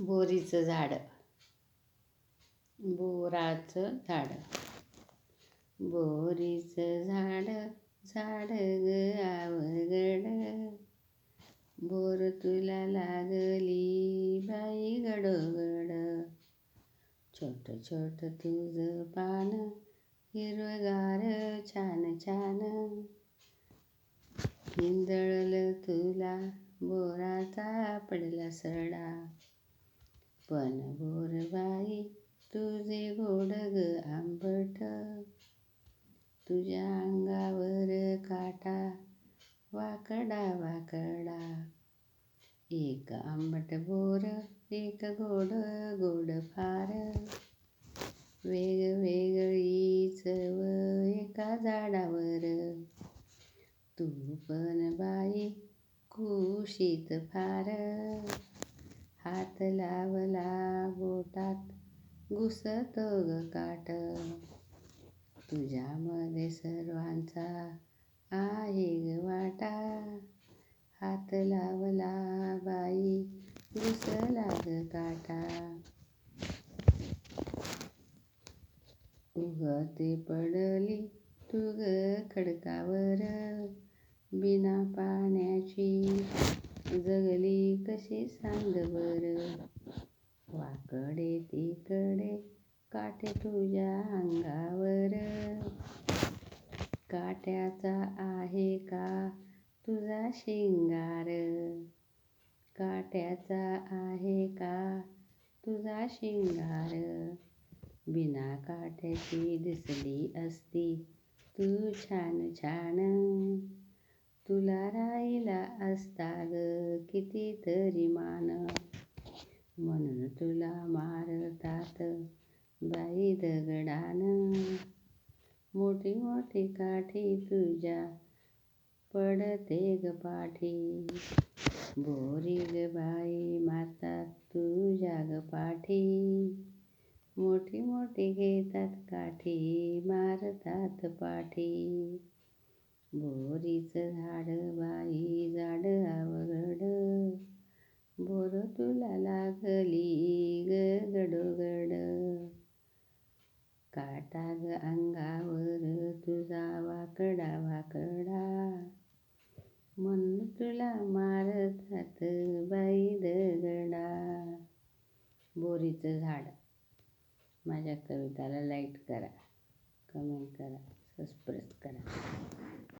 बोरीचं झाड. बोराचं झाड. बोरीचं झाड, झाड ग आवगड, बोर तुला लागली बाई गडोगड. छोट छोट तुझं पान, हिरवगार छान छान, हिंदळल तुला बोराचा पडला सडा. पण बोरबाई तुझे गोड ग आंबट, तुझ्या अंगावर काटा वाकडा वाकडा. एक आंबट बोर, एक गोड गोड फार, वेगवेगळी चव एका झाडावर. तू पण बाई कुशीत फार, हात लावला बोटात घुसतो ग काट. तुझ्यामध्ये सर्वांचा आहे ग वाटा, हात लावला बाई घुसला ग काटा. उगते पडली तू ग खडकावर, बिना पाण्याची जगली कशी सांग बर. वाकडे तिकडे काटे तुझ्या अंगावर, काट्याचा आहे का तुझा शिंगार. काट्याचा आहे का तुझा शिंगार, बिना काट्याची दिसली असती तू छान छान. तुला राहिला असता ग कितीतरी मान, म्हणून तुला मारतात बाई दगडान. मोठी मोठी काठी तुझ्या पडते ग पाठी, बोरी ग बाई मारतात तुझ्या ग पाठी. मोठी मोठी घेतात काठी मारतात पाठी. बोरीचं झाड बाई जाड आवगड, बोर तुला लागली ग गडोगड. काटा ग अंगावर तुझा वाकडा वाकडा, म्हणून तुला मारतात बाई दगडा. बोरीचं झाड. माझ्या कविताला लाईक करा, कमेंट करा, सबस्क्राईब करा.